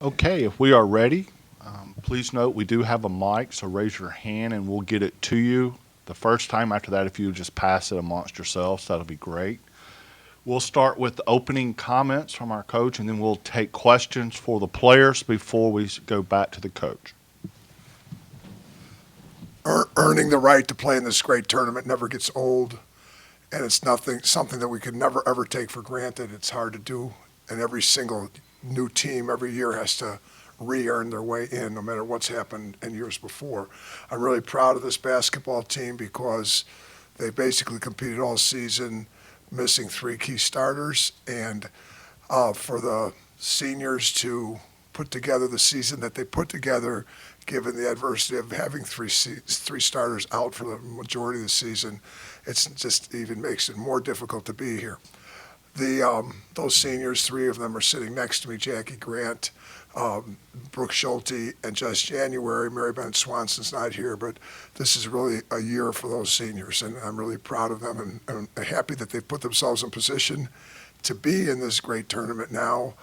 Okay, if we are ready, please note we do have a mic, so raise your hand and we'll get it to you the first time. After that, if you just pass it amongst yourselves, that'll be great. We'll start with the opening comments from our coach, and then we'll take questions for the players before we go back to the coach. Earning the right to play in this great tournament never gets old, and it's something that we could never ever take for granted. It's hard to do, and every single new team every year has to re-earn their way in, no matter what's happened in years before. I'm really proud of this basketball team because they basically competed all season, missing three key starters, and for the seniors to put together the season that they put together, given the adversity of having three starters out for the majority of the season, it's just even makes it more difficult to be here. Those seniors, three of them are sitting next to me: Jackie Grant, Brooke Schulte, and just January. Mary Bennett Swanson's not here, but this is really a year for those seniors, and I'm really proud of them and happy that they've put themselves in position to be in this great tournament now.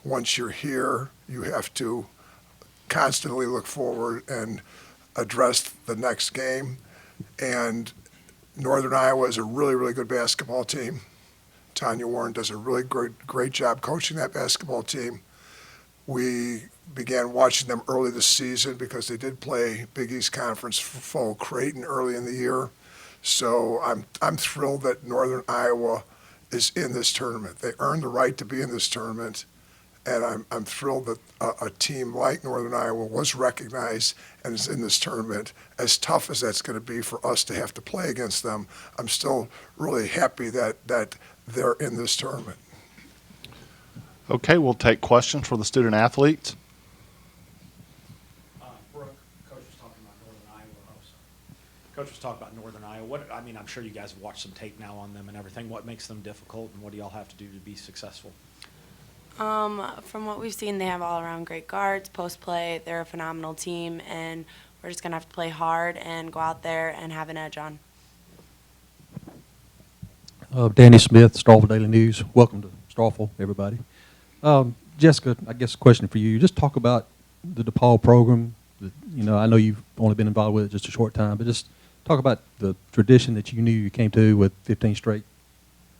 Once you're here, you have to constantly look forward and address the next game. And Northern Iowa is a really, really good basketball team. Tanya Warren does a really great job coaching that basketball team. We began watching them early this season because they did play Big East Conference foe Creighton early in the year. So I'm thrilled that Northern Iowa is in this tournament. They earned the right to be in this tournament, and I'm thrilled that a team like Northern Iowa was recognized and is in this tournament. As tough as that's going to be for us to have to play against them, I'm still really happy that they're in this tournament. Okay, we'll take questions for the student athletes. Brooke, Coach was talking about Northern Iowa. Oh, sorry. Coach was talking about Northern Iowa. I'm sure you guys have watched some tape now on them and everything. What makes them difficult, and what do y'all have to do to be successful? From what we've seen, they have all around great guards, post play. They're a phenomenal team, and we're just gonna have to play hard and go out there and have an edge on. Danny Smith, Starkville Daily News. Welcome to Starkville, everybody. Jessica, I guess a question for you. Just talk about the DePaul program. I know you've only been involved with it just a short time, but just talk about the tradition that you knew you came to with 15 straight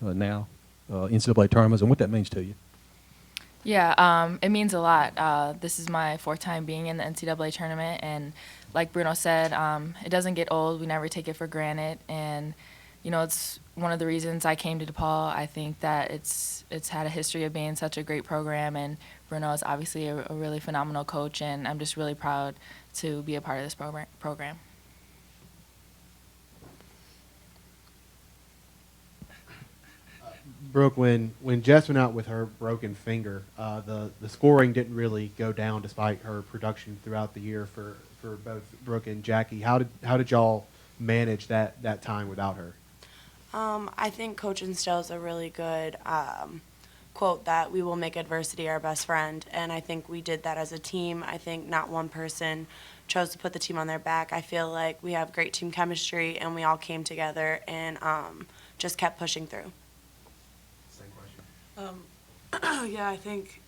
NCAA tournaments, and what that means to you. Yeah, it means a lot. This is my fourth time being in the NCAA tournament, and like Bruno said, it doesn't get old. We never take it for granted, and it's one of the reasons I came to DePaul. I think that it's had a history of being such a great program, and Bruno is obviously a really phenomenal coach, and I'm just really proud to be a part of this program. Brooke, when Jess went out with her broken finger, the scoring didn't really go down despite her production throughout the year for both Brooke and Jackie. How did y'all manage that time without her? I think Coach instills a really good quote that we will make adversity our best friend, and I think we did that as a team. I think not one person chose to put the team on their back. I feel like we have great team chemistry, and we all came together and just kept pushing through. Same question. Yeah, I think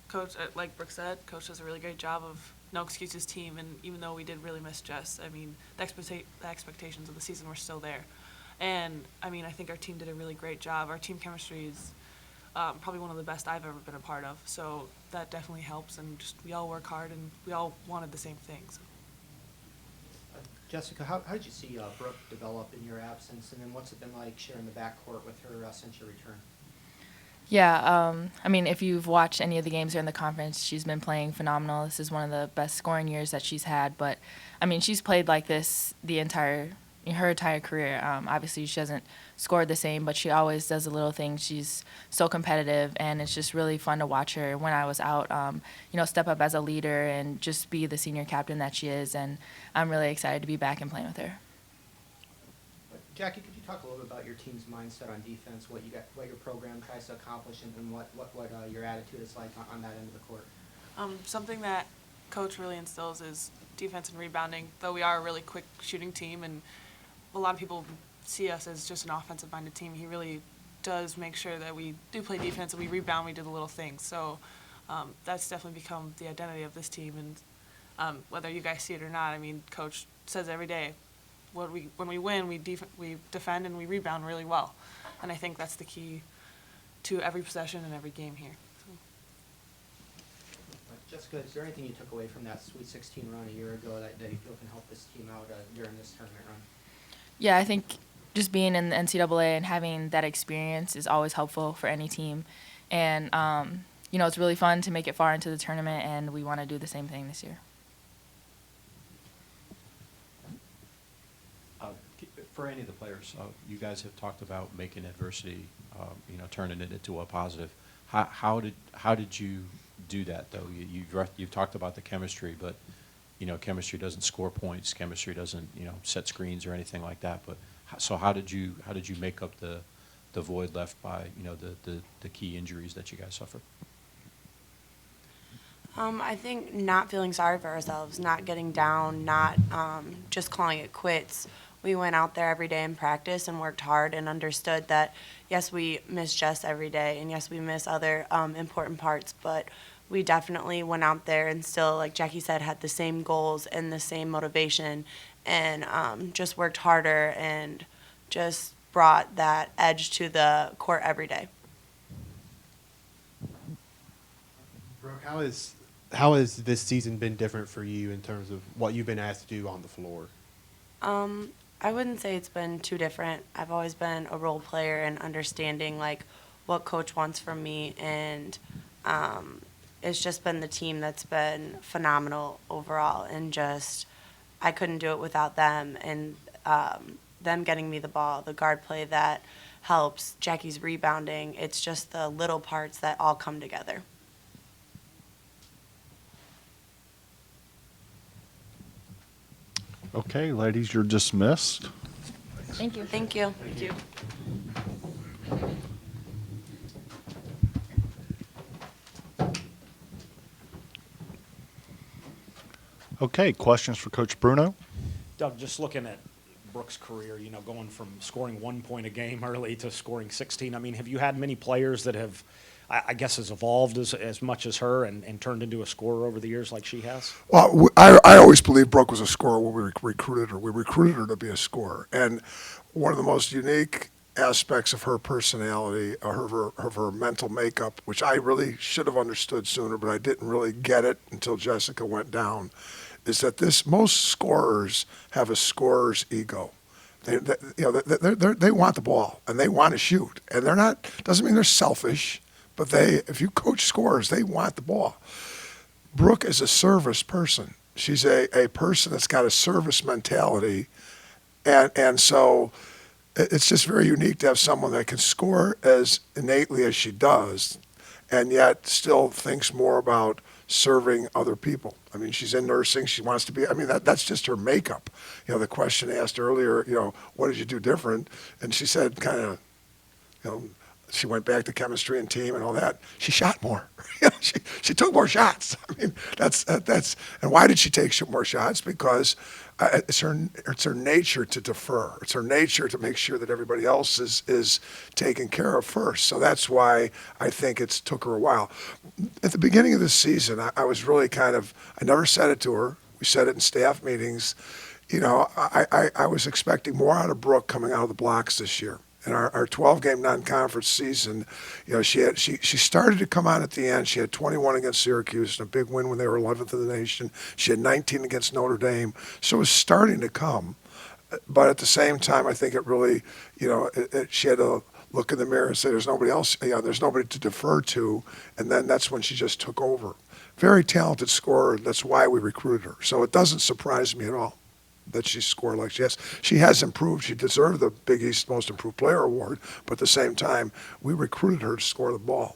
Coach, like Brooke said, Coach does a really great job of no excuses team, and even though we did really miss Jess, the expectations of the season were still there. And, I think our team did a really great job. Our team chemistry is probably one of the best I've ever been a part of. So that definitely helps, and just we all work hard, and we all wanted the same things. Jessica, how did you see Brooke develop in your absence, and then what's it been like sharing the backcourt with her since your return? Yeah, if you've watched any of the games during the conference, she's been playing phenomenal. This is one of the best scoring years that she's had. But, she's played like this her entire career. Obviously, she hasn't scored the same, but she always does a little thing. She's so competitive, and it's just really fun to watch her when I was out, step up as a leader and just be the senior captain that she is. And I'm really excited to be back and playing with her. Jackie, could you talk a little bit about your team's mindset on defense, what your program tries to accomplish, and what your attitude is like on that end of the court? Something that Coach really instills is defense and rebounding. Though we are a really quick shooting team, and a lot of people see us as just an offensive-minded team, he really does make sure that we do play defense and we rebound, we do the little things. So That's definitely become the identity of this team. And whether you guys see it or not, I mean, Coach says every day, when we win, we defend and we rebound really well. And I think that's the key to every possession and every game here. So. Jessica, is there anything you took away from that Sweet 16 run a year ago that you feel can help this team out during this tournament run? Yeah, I think just being in the NCAA and having that experience is always helpful for any team. And, it's really fun to make it far into the tournament, and we want to do the same thing this year. For any of the players, you guys have talked about making adversity, turning it into a positive. How did you do that, though? You've talked about the chemistry, but chemistry doesn't score points. Chemistry doesn't set screens or anything like that. But so how did you make up the void left by the key injuries that you guys suffered? I think not feeling sorry for ourselves, not getting down, not just calling it quits. We went out there every day in practice and worked hard and understood that, yes, we miss Jess every day, and yes, we miss other important parts, but we definitely went out there and still, like Jackie said, had the same goals and the same motivation, and just worked harder and just brought that edge to the court every day. Brooke, how has this season been different for you in terms of what you've been asked to do on the floor? I wouldn't say it's been too different. I've always been a role player and understanding like what coach wants from me, and it's just been the team that's been phenomenal overall, and just I couldn't do it without them, and them getting me the ball, the guard play that helps, Jackie's rebounding. It's just the little parts that all come together. Okay, ladies, you're dismissed. Thank you. Thank you. Thank you. Okay, questions for Coach Bruno? Doug, just looking at Brooke's career, going from scoring 1 point a game early to scoring 16, I mean, have you had many players that have, I guess, has evolved as much as her and turned into a scorer over the years like she has? Well, I always believed Brooke was a scorer when we recruited her. We recruited her to be a scorer. And one of the most unique aspects of her personality, of her mental makeup, which I really should have understood sooner, but I didn't really get it until Jessica went down, is that most scorers have a scorer's ego. They want the ball and they want to shoot, and they're not. Doesn't mean they're selfish, but if you coach scorers, they want the ball. Brooke is a service person. She's a person that's got a service mentality, and so it's just very unique to have someone that can score as innately as she does, and yet still thinks more about serving other people. I mean, she's in nursing. She wants to be, that's just her makeup. The question asked earlier, what did you do different? And she said she went back to chemistry and team and all that. She shot more. She took more shots. I mean, that's, and why did she take more shots? Because it's her nature to defer. It's her nature to make sure that everybody else is taken care of first. So that's why I think it took her a while. At the beginning of this season, I was really I never said it to her. We said it in staff meetings. I was expecting more out of Brooke coming out of the blocks this year. In our 12-game non-conference season, she started to come on at the end. She had 21 against Syracuse and a big win when they were 11th in the nation. She had 19 against Notre Dame. So it was starting to come. But at the same time, I think it really, she had to look in the mirror and say, there's nobody else, there's nobody to defer to. And then that's when she just took over. Very talented scorer. That's why we recruited her. So it doesn't surprise me at all that she scored like she has. She has improved. She deserved the Big East Most Improved Player award, but at the same time, we recruited her to score the ball.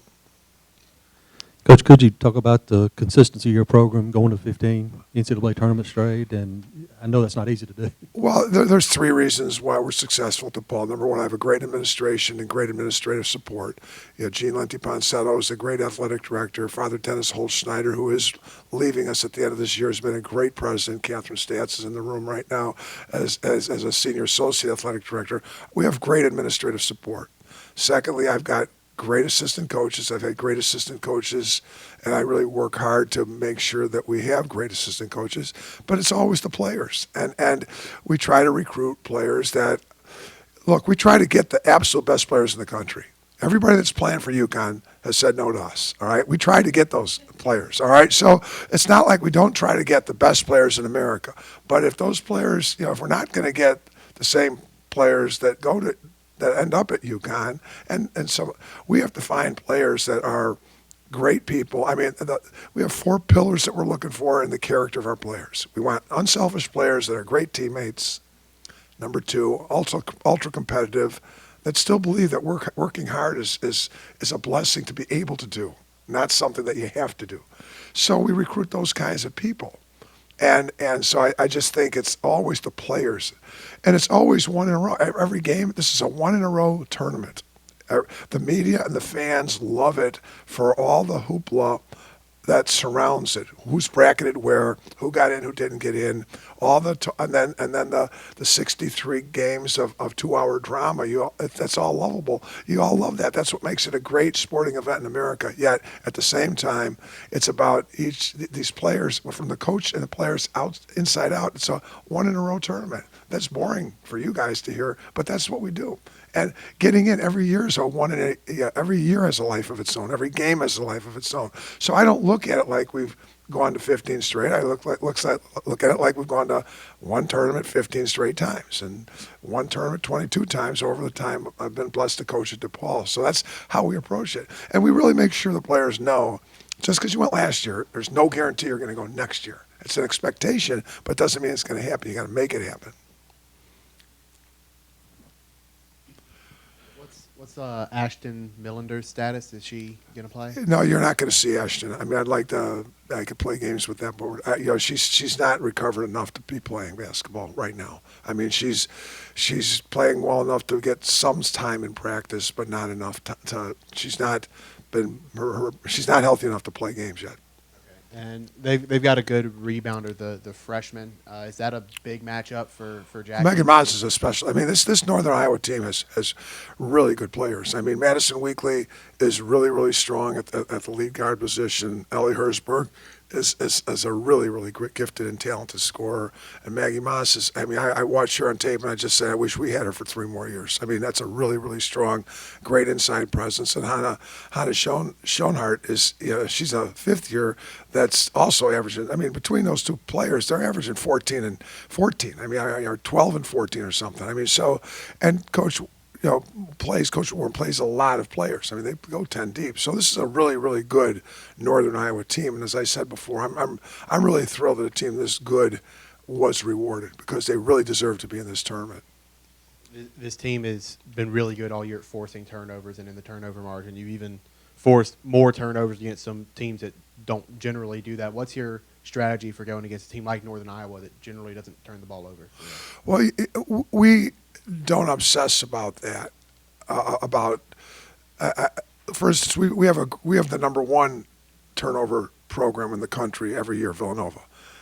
Coach, could you talk about the consistency of your program going to 15 NCAA tournament straight? And I know that's not easy to do. Well, there's three reasons why we're successful at DePaul. Number one, I have a great administration and great administrative support. Gene Lenti Ponsetto is a great athletic director. Father Dennis Holt Schneider, who is leaving us at the end of this year, has been a great president. Catherine Statz is in the room right now as a senior associate athletic director. We have great administrative support. Secondly, I've got great assistant coaches. I've had great assistant coaches, and I really work hard to make sure that we have great assistant coaches. But it's always the players, and we try to recruit players that look. We try to get the absolute best players in the country. Everybody that's playing for UConn has said no to us, all right? We try to get those players, all right? So it's not like we don't try to get the best players in America. But if those players, if we're not going to get the same players that end up at UConn, and so we have to find players that are great people. I mean, we have 4 pillars that we're looking for in the character of our players. We want unselfish players that are great teammates. Number 2, also ultra competitive, that still believe that working hard is a blessing to be able to do, not something that you have to do. So we recruit those kinds of people. And so I just think it's always the players. And it's always one in a row. Every game, this is a one-in-a-row tournament. The media and the fans love it for all the hoopla that surrounds it. Who's bracketed where, who got in, who didn't get in, and then the 63 games of 2-hour drama. That's all lovable. You all love that. That's what makes it a great sporting event in America. Yet at the same time, it's about these players, from the coach and the players inside out. It's a one-in-a-row tournament. That's boring for you guys to hear, but that's what we do. And getting in every year is every year has a life of its own. Every game has a life of its own. So I don't look at it like we've gone to 15 straight. I look at it like we've gone to one tournament 15 straight times, and one tournament 22 times over the time I've been blessed to coach at DePaul. So that's how we approach it. And we really make sure the players know, just because you went last year, there's no guarantee you're going to go next year. It's an expectation, but it doesn't mean it's going to happen. You got to make it happen. What's Ashton Millender's status? Is she going to play? No, you're not going to see Ashton. I mean, I could play games with that, but she's not recovered enough to be playing basketball right now. I mean, she's playing well enough to get some time in practice, but not enough to. She's not healthy enough to play games yet. And they've got a good rebounder, the freshman. Is that a big matchup for Jackie? Megan Mons is a special. I mean, this Northern Iowa team has really good players. I mean, Madison Weekly is really, really strong at the lead guard position. Ellie Herzberg is a really, really great, gifted and talented scorer. And Maggie Moss is, I mean, I watched her on tape and I just said, I wish we had her for 3 more years. I mean, that's a really, really strong, great inside presence. And Hannah Schoenhart is, she's a 5th year that's also averaging, I mean, between those 2 players, they're averaging 14 and 14. I mean, or 12 and 14 or something. I mean, so, and Coach Warren plays a lot of players. I mean, they go 10 deep. So this is a really, really good Northern Iowa team. And as I said before, I'm really thrilled that a team this good was rewarded, because they really deserve to be in this tournament. This team has been really good all year at forcing turnovers and in the turnover margin. You even forced more turnovers against some teams that don't generally do that. What's your strategy for going against a team like Northern Iowa that generally doesn't turn the ball over? Well, we don't obsess about that. For instance, we have the number 1 turnover program in the country every year, Villanova.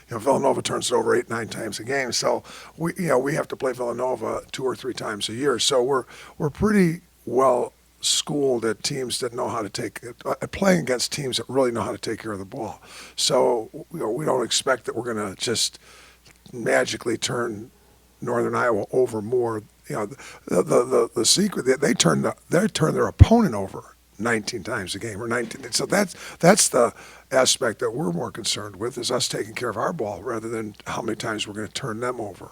Villanova turns it over 8-9 times a game, so we have to play Villanova 2 or 3 times a year. So we're pretty well schooled at teams that know how to playing against teams that really know how to take care of the ball. So we don't expect that we're going to just magically turn Northern Iowa over more. The secret, they turn their opponent over 19 times a game, or 19. So that's the aspect that we're more concerned with, is us taking care of our ball rather than how many times we're going to turn them over.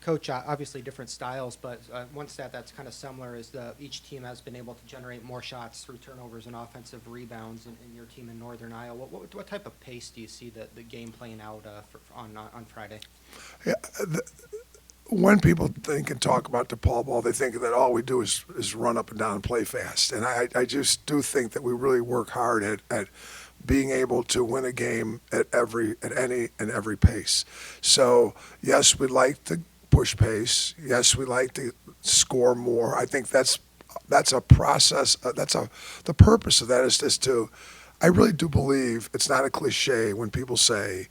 Coach, obviously different styles, but one stat that's kind of similar is each team has been able to generate more shots through turnovers and offensive rebounds in your team in Northern Iowa. What type of pace do you see the game playing out on Friday? Yeah, when people think and talk about DePaul ball, they think that all we do is run up and down and play fast. And I just do think that we really work hard at being able to win a game at any and every pace. So yes, we'd like to push pace. Yes, we like to score more. I think that's a process. The purpose of that is to. I really do believe it's not a cliche when people say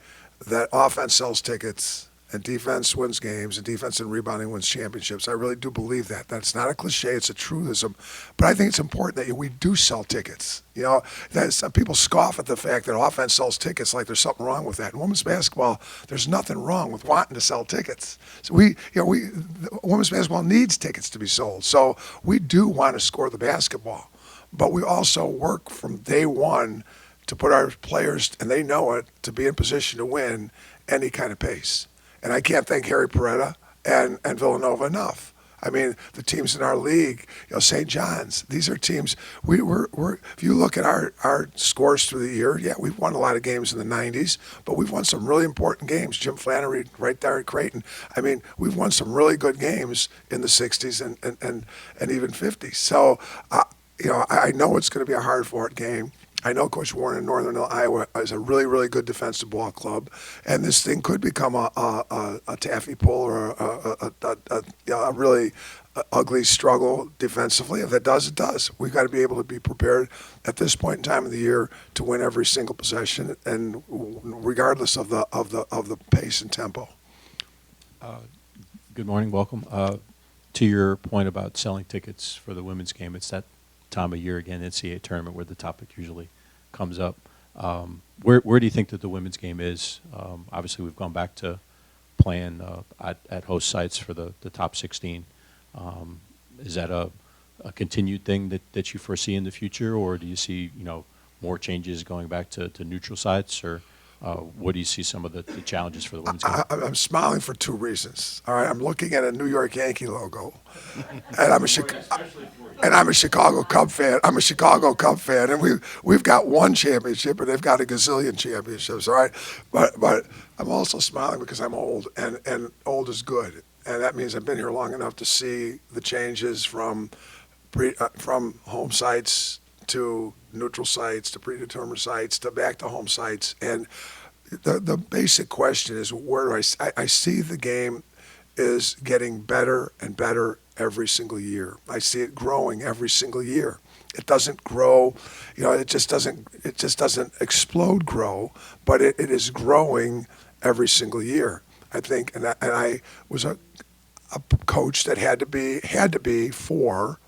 that offense sells tickets and defense wins games, and defense and rebounding wins championships. I really do believe that. That's not a cliche; it's a truism. But I think it's important that we do sell tickets. You know, that some people scoff at the fact that offense sells tickets like there's something wrong with that. In women's basketball, there's nothing wrong with wanting to sell tickets. So women's basketball needs tickets to be sold. So we do want to score the basketball, but we also work from day one to put our players, and they know it, to be in position to win any kind of pace. And I can't thank Harry Peretta and Villanova enough. I mean, the teams in our league, St. John's, these are teams, we're if you look at our scores through the year, yeah, we've won a lot of games in the 90s, but we've won some really important games. Jim Flannery right there at Creighton. I mean, we've won some really good games in the 60s and even 50s. So, I know it's going to be a hard-fought game. I know Coach Warren in Northern Iowa is a really, really good defensive ball club, and this thing could become a taffy pull or a really ugly struggle defensively. If it does, it does. We've got to be able to be prepared at this point in time of the year to win every single possession, and regardless of the pace and tempo. Good morning, welcome. To your point about selling tickets for the women's game, it's that time of year again, NCAA tournament, where the topic usually comes up. Where do you think that the women's game is? Obviously, we've gone back to playing at host sites for the top 16. Is that a continued thing that you foresee in the future, or do you see more changes going back to neutral sites, or what do you see some of the challenges for the women's game? I'm smiling for two reasons. All right, I'm looking at a New York Yankee logo, and I'm a Chicago Cub fan. I'm a Chicago Cub fan, and we've got one championship, and they've got a gazillion championships. All right, but I'm also smiling because I'm old, and old is good, and that means I've been here long enough to see the changes from home sites to neutral sites to predetermined sites to back to home sites. And the basic question is, where do I see the game is getting better and better every single year. I see it growing every single year. It doesn't grow, it just doesn't explode grow, but it is growing every single year. I think, and I was a coach that had to be for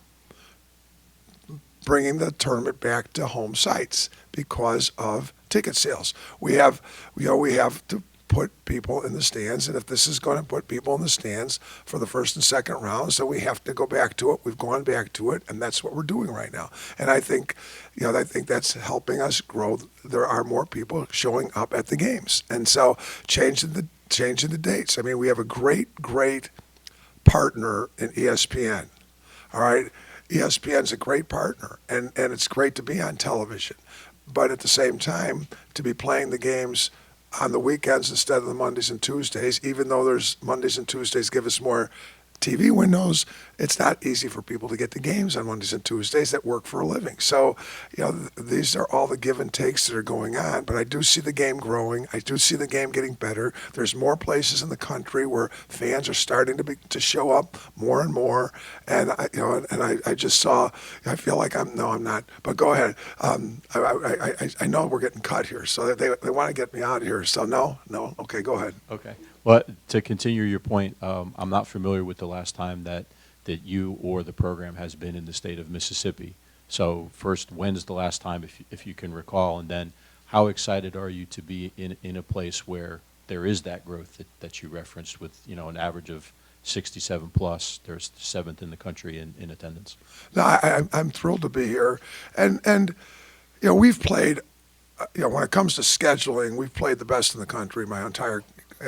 bringing the tournament back to home sites because of ticket sales. We have to put people in the stands, and if this is going to put people in the stands for the first and second rounds, then we have to go back to it. We've gone back to it, and that's what we're doing right now. And I think, I think that's helping us grow. There are more people showing up at the games, and so changing the dates. I mean, we have a great partner in ESPN. All right. ESPN's a great partner, and it's great to be on television. But at the same time, to be playing the games on the weekends instead of the Mondays and Tuesdays, even though there's Mondays and Tuesdays give us more TV windows, it's not easy for people to get the games on Mondays and Tuesdays that work for a living. So, these are all the give and takes that are going on. But I do see the game growing. I do see the game getting better. There's more places in the country where fans are starting to show up more and more. And I just saw. I feel like I'm not. But go ahead. I know we're getting cut here, so they want to get me out of here. So no. Okay, go ahead. Okay. Well, to continue your point, I'm not familiar with the last time that you or the program has been in the state of Mississippi. So first, when's the last time, if you can recall, and then how excited are you to be in a place where there is that growth that you referenced with, an average of 67 plus, there's 7th in the country in attendance? No, I'm thrilled to be here. And we've played, when it comes to scheduling, we've played the best in the country my entire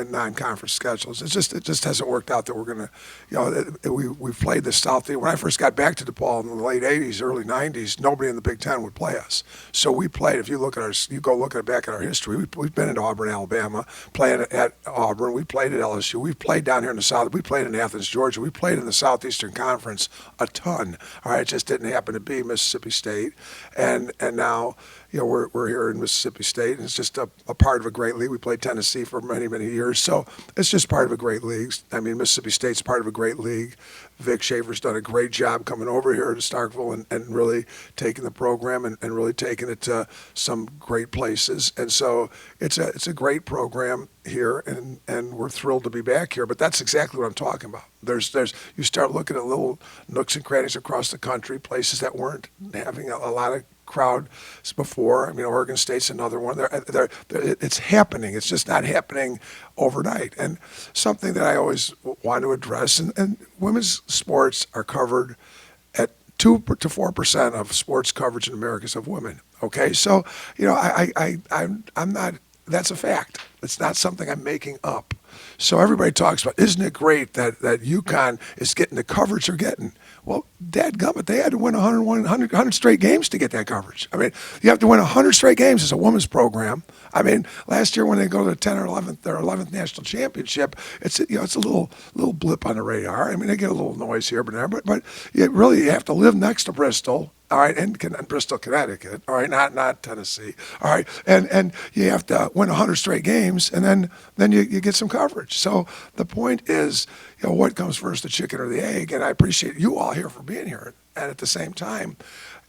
non-conference schedules. It just hasn't worked out that we're going to, we've played the South. When I first got back to DePaul in the late 80s, early 90s, nobody in the Big Ten would play us. So we played, if you look at you go look back at our history, we've been at Auburn, Alabama, playing at Auburn, we played at LSU, we played down here in the South, we played in Athens, Georgia, we played in the Southeastern Conference a ton. All right, it just didn't happen to be Mississippi State. And now, we're here in Mississippi State, and it's just a part of a great league. We played Tennessee for many, many years, so it's just part of a great league. I mean, Mississippi State's part of a great league. Vic Schaefer's done a great job coming over here to Starkville and really taking the program and really taking it to some great places. And so it's a great program here, and we're thrilled to be back here. But that's exactly what I'm talking about. There's you start looking at little nooks and crannies across the country, places that weren't having a lot of crowd before. I mean, Oregon State's another one. It's happening. It's just not happening overnight. And something that I always want to address, and women's sports are covered at 2 to 4% of sports coverage in America is of women. Okay, so I'm not. That's a fact. It's not something I'm making up. So everybody talks about, isn't it great that UConn is getting the coverage they're getting? Well, dadgummit, they had to win 100 straight games to get that coverage. I mean, you have to win 100 straight games as a women's program. I mean, last year when they go to the 10th or 11th national championship, it's a little blip on the radar. I mean, they get a little noise here and there, but you have to live next to Bristol. All right, and Bristol, Connecticut. All right, not Tennessee. All right, and you have to win 100 straight games, and then you get some coverage. So the point is, what comes first, the chicken or the egg? And I appreciate you all here for being here. And at the same time,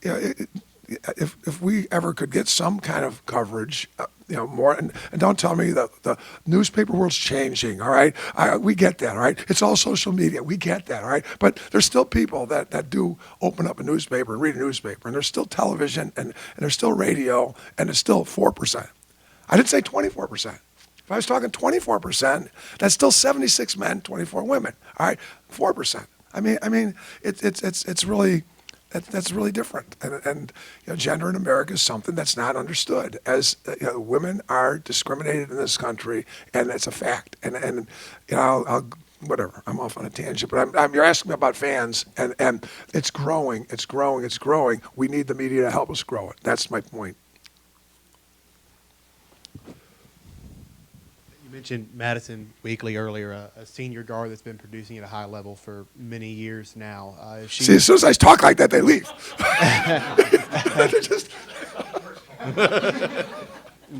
if we ever could get some kind of coverage, more, and don't tell me the newspaper world's changing, all right? We get that, all right? It's all social media. We get that, all right? But there's still people that do open up a newspaper and read a newspaper, and there's still television, and there's still radio, and it's still 4%. I didn't say 24%. If I was talking 24%, that's still 76 men, 24 women, all right? 4%. I mean, it's really... That's really different, and gender in America is something that's not understood. As women are discriminated in this country, and it's a fact. And I'll whatever. I'm off on a tangent, but you're asking me about fans, and it's growing. It's growing. It's growing. We need the media to help us grow it. That's my point. You mentioned Madison Weekly earlier, a senior guard that's been producing at a high level for many years now. See, as soon as I talk like that, they leave. They just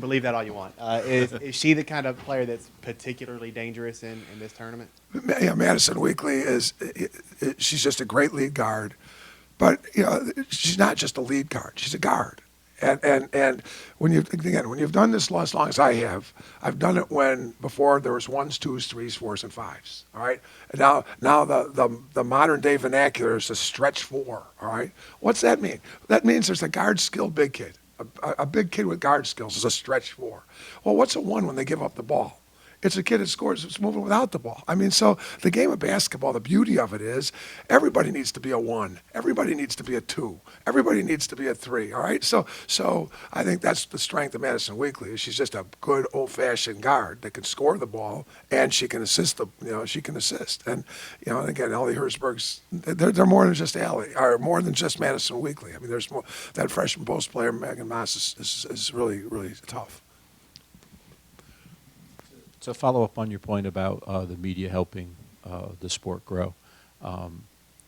believe that all you want. Is she the kind of player that's particularly dangerous in this tournament? Yeah, Madison Weekly she's just a great lead guard, but she's not just a lead guard. She's a guard. And when you've done this as long as I have, I've done it before there was 1s, 2s, 3s, 4s, and 5s. All right. And now the modern day vernacular is a stretch 4. All right. What's that mean? That means there's a guard skill big kid. A big kid with guard skills is a stretch 4. Well, what's a 1 when they give up the ball? It's a kid that scores, it's moving without the ball. I mean, so the game of basketball, the beauty of it is everybody needs to be a 1. Everybody needs to be a 2. Everybody needs to be a 3, all right? So I think that's the strength of Madison Weekly. She's just a good old-fashioned guard that can score the ball, and she can assist. She can assist. And, and again, Ellie Herzberg's, they're more than just Ellie, or more than just Madison Weekly. I mean, there's more. That freshman post player, Megan Moss, is really, really tough. To follow up on your point about the media helping the sport grow,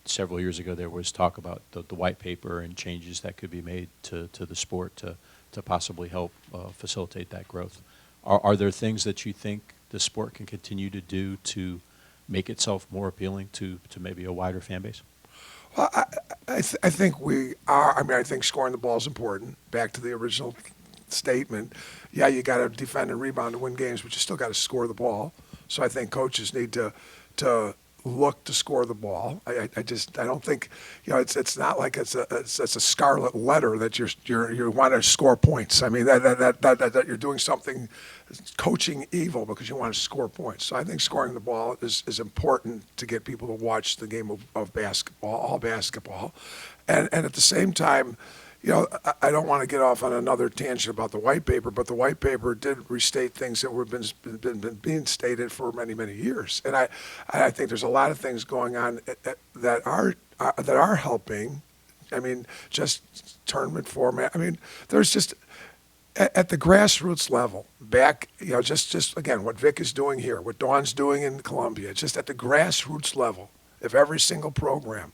several years ago there was talk about the white paper and changes that could be made to the sport to possibly help facilitate that growth. Are there things that you think the sport can continue to do to make itself more appealing to maybe a wider fan base? Well, I think we are. I mean, I think scoring the ball is important. Back to the original statement. Yeah, you got to defend and rebound to win games, but you still got to score the ball. So I think coaches need to look to score the ball. I don't think it's not like it's a scarlet letter that you want to score points. I mean that you're doing something coaching evil because you want to score points. So I think scoring the ball is important to get people to watch the game of basketball, all basketball, and at the same time. I don't want to get off on another tangent about the white paper, but the white paper did restate things that were been being stated for many, many years. And I think there's a lot of things going on that are helping. I mean, just tournament format. I mean, there's just at the grassroots level, back, just again, what Vic is doing here, what Dawn's doing in Columbia, just at the grassroots level, if every single program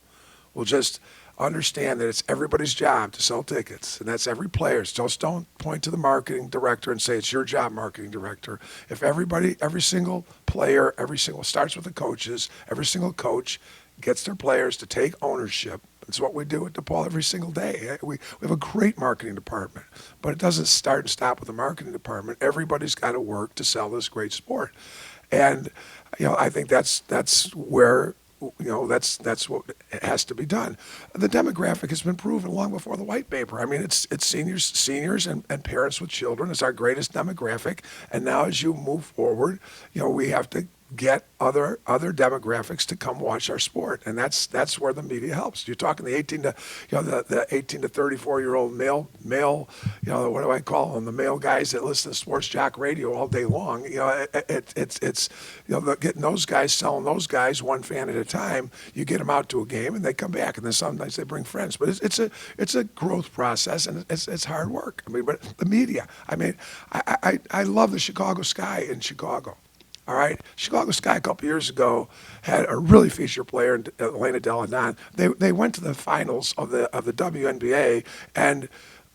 will just understand that it's everybody's job to sell tickets, and that's every player. Just don't point to the marketing director and say it's your job, marketing director. If everybody, every single player, starts with the coaches, every single coach gets their players to take ownership. It's what we do at DePaul every single day. We have a great marketing department, but it doesn't start and stop with the marketing department. Everybody's got to work to sell this great sport. And, I think that's where, that's what has to be done. The demographic has been proven long before the white paper. I mean, it's seniors and parents with children is our greatest demographic. And now as you move forward, we have to get other demographics to come watch our sport, and that's where the media helps. You're talking the 18 to the 18 to 34-year-old male what do I call them, the male guys that listen to sports jock radio all day long. It's getting those guys, selling those guys one fan at a time. You get them out to a game and they come back, and then sometimes they bring friends. But it's a growth process, and it's hard work. I mean, but the media. I mean, I love the Chicago Sky in Chicago. All right, Chicago Sky a couple years ago had a really featured player in Elena Deladon. They went to the finals of the WNBA, and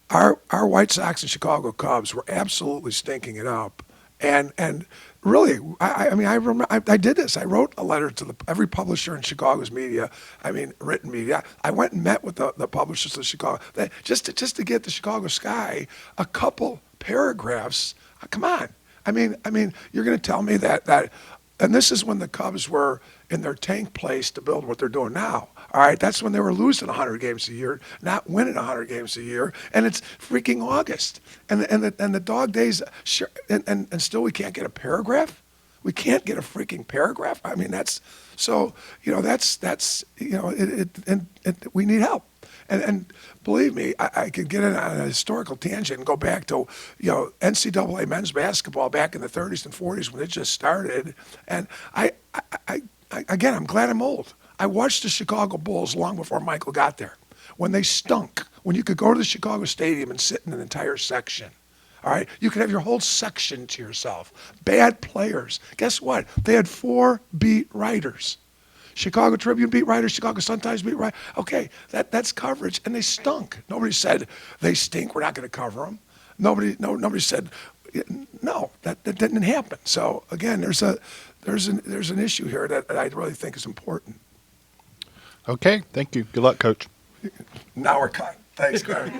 our White Sox and Chicago Cubs were absolutely stinking it up. And really, I mean, I remember I did this. I wrote a letter to every publisher in Chicago's media. I mean, written media. I went and met with the publishers of Chicago just to get the Chicago Sky a couple paragraphs. Come on. I mean, you're going to tell me that, and this is when the Cubs were in their tank place to build what they're doing now. All right, that's when they were losing 100 games a year, not winning 100 games a year, and it's freaking August, and the dog days, sure, and still we can't get a paragraph. We can't get a freaking paragraph. I mean, that's so. That's we need help. And believe me, I could get in on a historical tangent and go back to, NCAA men's basketball back in the 30s and 40s when it just started. And again, I'm glad I'm old. I watched the Chicago Bulls long before Michael got there. When they stunk, when you could go to the Chicago Stadium and sit in an entire section. All right, you could have your whole section to yourself. Bad players. Guess what? They had 4 beat writers. Chicago Tribune beat writers, Chicago Sun-Times beat writers. Okay, that's coverage, and they stunk. Nobody said they stink. We're not going to cover them. Nobody said no. That didn't happen. So again, there's an issue here that I really think is important. Okay, thank you. Good luck, Coach. Now we're cut. Thanks, Gary.